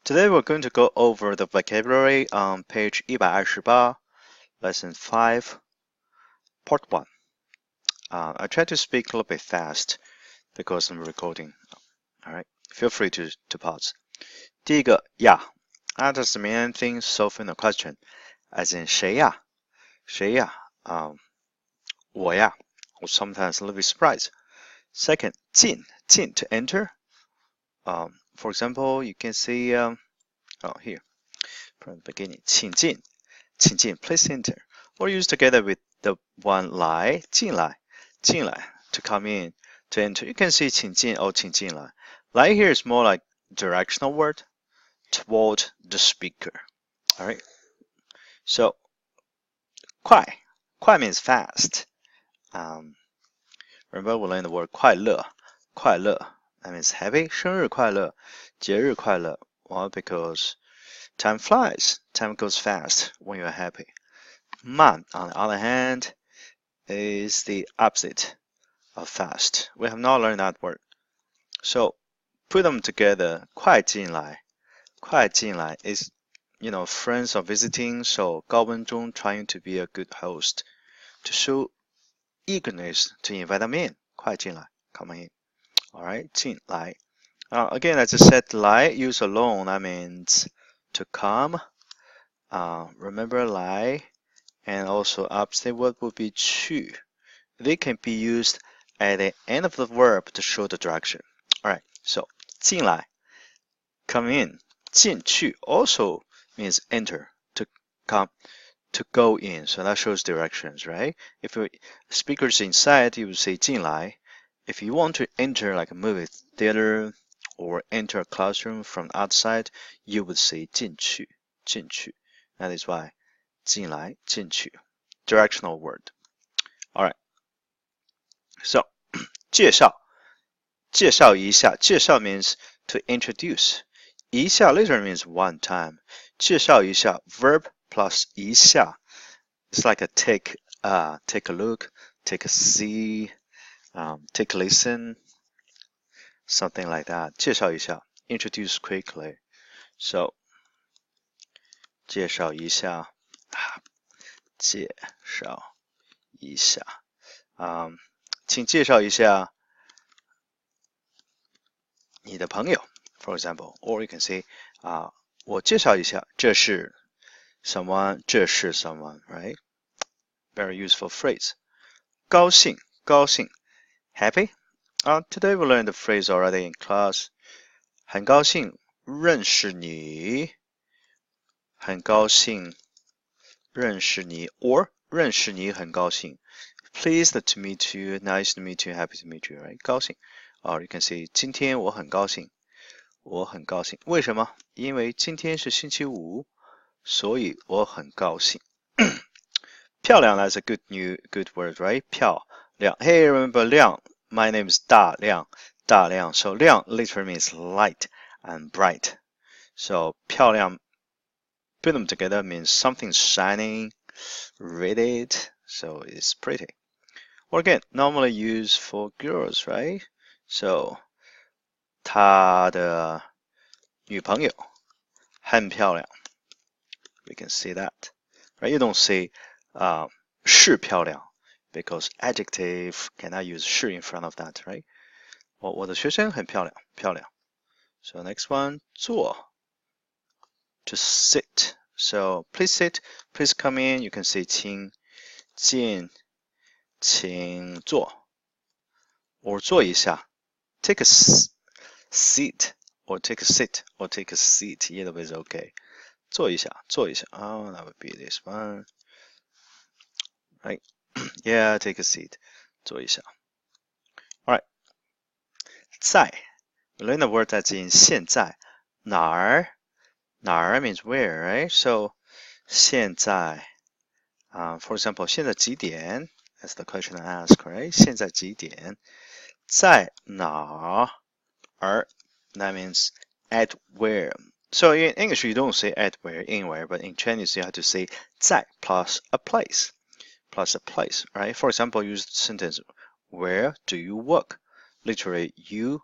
Today we're going to go over the vocabulary on page 128, lesson 5, part 1. I try to speak a little bit fast because I'm recording. Alright, feel free to pause. 第一个呀 that doesn't mean anything, solving a question. As in 谁呀谁呀我呀 or sometimes a little bit surprised. Second, 进 to enter. For example, you can see here from the beginning, 请进 please enter, or use together with the one 来 进来 to come in, to enter. You can see 请进 or 请进来. 来 here is more like directional word toward the speaker. All right. So 快 means fast. Remember we learned the word 快乐 that means happy. 生日快乐节日快乐 well, because time flies. Time goes fast when you're happy. 慢, on the other hand, is the opposite of fast. We have not learned that word. So put them together. 快进来is, friends are visiting. So 高文中 trying to be a good host to show eagerness to invite them in. 快进来 come in. Alright, 进来. Again, as I said, 来 use alone. That means to come. Remember 来. And also opposite word would be 去. They can be used at the end of the verb to show the direction. Alright, so 进来 come in. 进去 also means enter, to come, to go in. So that shows directions, right? If the speaker's inside, you would say 进来. If you want to enter like a movie theater or enter a classroom from outside, you would say 进去 That is why 进来进去 directional word. Alright. So 介绍一下 介绍 means to introduce. 一下 literally means one time. 介绍一下 verb plus 一下. It's like a take a look, take a see, take a listen, something like that. 介绍一下 introduce quickly. So 介绍一下介绍一下请介绍一下你的朋友 for example, or you can say 我介绍一下这是 someone, 这是 someone, right? Very useful phrase. 高兴 happy. Today we learned the phrase already in class. 很高兴认识你很高兴认识你 or 认识你很高兴 pleased to meet you, nice to meet you, happy to meet you, right? 高兴 or you can say 今天我很高兴为什么？因为今天是星期五所以我很高兴漂亮 that's a good word, right? 漂亮 hey remember 亮 my name is 大亮 so 亮 literally means light and bright. So 漂亮put them together means something shining, radiant, so it's pretty. Or again, normally used for girls, right? So 他的女朋友很漂亮 We can see that, right? You don't say 是漂亮 because adjective cannot use 是 in front of that, right? 我的学生很漂亮 So next one, 坐to sit. So please sit, please come in. You can say 请进请坐 or 坐一下 take a seat or take a sit or take a seat. Either way is okay. 坐一下 Oh, that would be this one. Right? Yeah, take a seat. 坐一下 Alright. 在 We learn the word that's in 现在哪儿means where, right? So 现在for example 现在几点 That's the question I ask, right? 现在几点在哪儿 That means at where. So in English you don't say at where, anywhere, but in Chinese you have to say 在 plus a place, right? For example, use the sentence Where do you work? Literally, you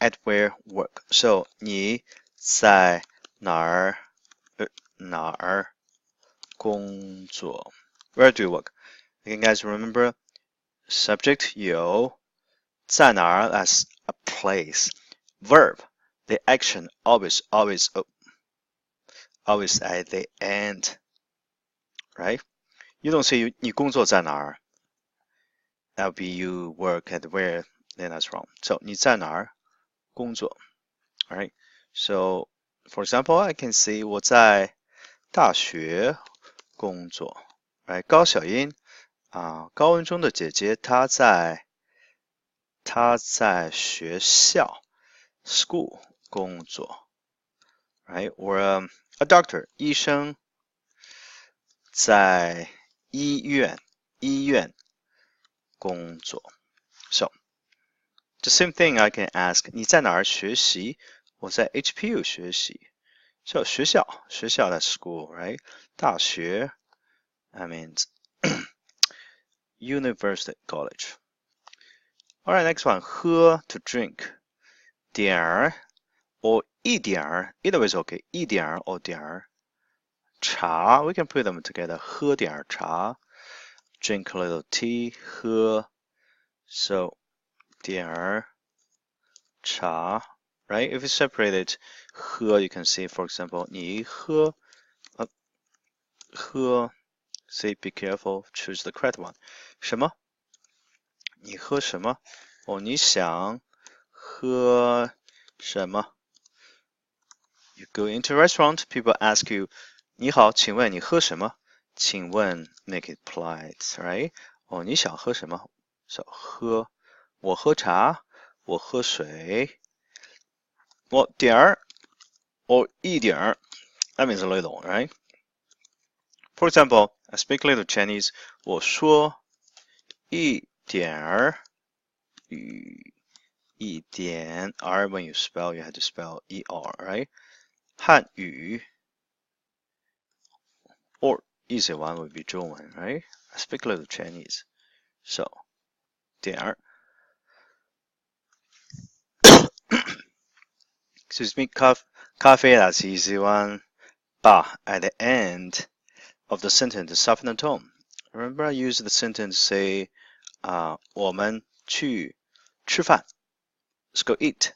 at where work. So 你在哪儿工作? Where do you work? You guys remember subject 有在哪儿 as a place. Verb, the action always at the end, right? You don't say 你工作在哪儿? That'll be you work at where, then that's wrong. So 你在哪儿工作? All right. So for example, I can say 我在大学工作. Right? 高小英高文中的姐姐她在学校 school 工作 right or a doctor 医生在医院工作 so the same thing I can ask 你在哪儿学习我在 HPU 学习 so 学校 that's school right 大学 that means university college. All right, next one. 喝 to drink. 点儿 or 一点儿 either way is okay. 一点儿 or 点儿。茶 we can put them together. 喝点儿茶 drink a little tea. 喝 so 点儿茶 right? If you separate it, 喝 you can see for example 你喝say be careful, choose the correct one. 什么你喝什么你想喝什么 You go into a restaurant, people ask you 你好请问你喝什么请问 make it polite, right? 你想喝什么 So 喝我喝茶我喝水我点儿or 一点儿 That means a little, right? For example, I speak a little Chinese 我说一点儿语一点 R when you spell you have to spell ER, right? 汉语 or easy one would be 中文 right? I speak a little Chinese. So 点儿 excuse me, 咖啡 that's easy one. Ba at the end of the sentence to soften the tone. Remember I used the sentence say 我们去吃饭 Let's go eat.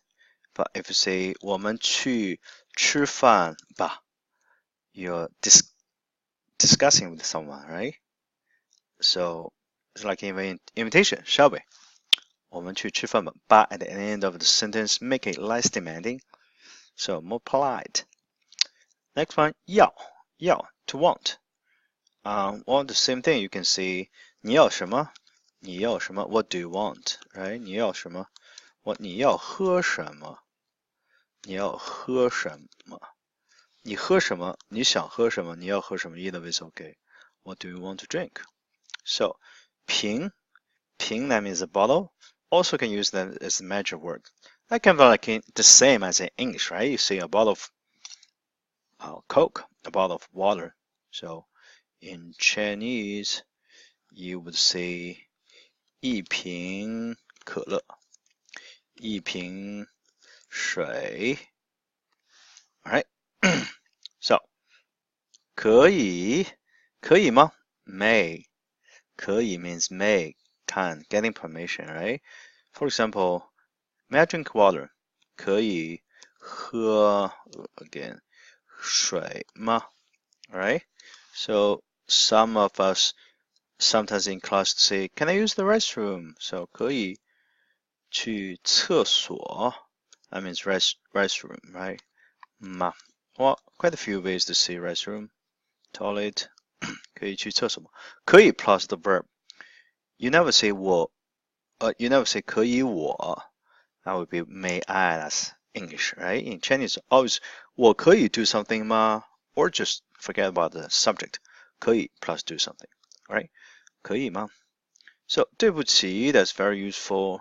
But if you say 我们去吃饭吧 you're discussing with someone, right? So it's like an invitation, shall we? 我们去吃饭吧 But at the end of the sentence, make it less demanding. So more polite. Next one, 要 to want. Well, the same thing. You can say 你要什么 What do you want, right? 你要什么 What 你要喝什么你要喝什么你喝什么你想喝什么你要喝什么 Either way is okay. What do you want to drink? So 瓶 that means a bottle. Also can use that as a measure word. That can be like the same as in English, right? You say a bottle of Coke, a bottle of water. So in Chinese, you would say 一瓶可乐一瓶水 Alright, so 可以吗 May 可以 means may, can, getting permission, right? For example, may I drink water? 可以喝 again 水吗 Alright, so some of us sometimes in class say, can I use the restroom? So 可以去厕所 That means restroom, right? Well, quite a few ways to say restroom. Toilet 可以去厕所吗可以 plus the verb. You never say 我 you never say 可以我 That would be may I, that's English, right? In Chinese, always 我可以 do something 吗 Or just forget about the subject. 可以 plus do something, right? 可以吗 So 对不起 that's very useful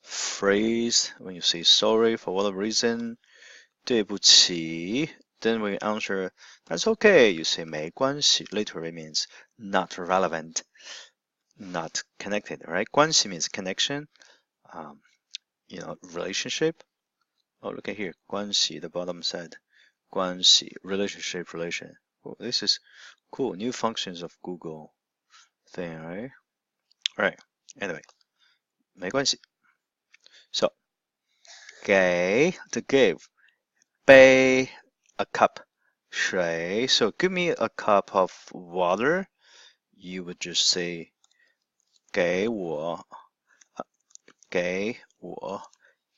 phrase when you say sorry for whatever reason. 对不起 Then when you answer, that's okay. You say 没关系 literally means not relevant, not connected, right? 关系 means connection. relationship. Oh, look at here, 关系, the bottom side. 关系, relationship, relation. Oh, this is cool. New functions of Google thing, right? Alright, anyway, 没关系. So, 给 to give. 杯 a cup. 水. So give me a cup of water. You would just say 给我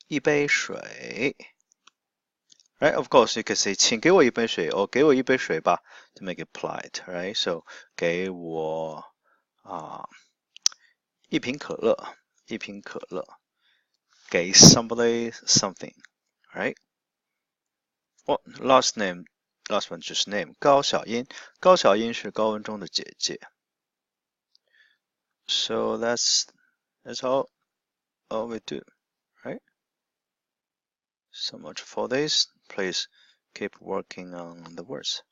一杯水. Right? Of course, you can say 请给我一杯水 or 给我一杯水吧 to make it polite, right? So 给我一瓶可乐 给 somebody something, right? Well, last one just name 高小英是高文中的姐姐. So that's all we do, right? So much for this. Please keep working on the words.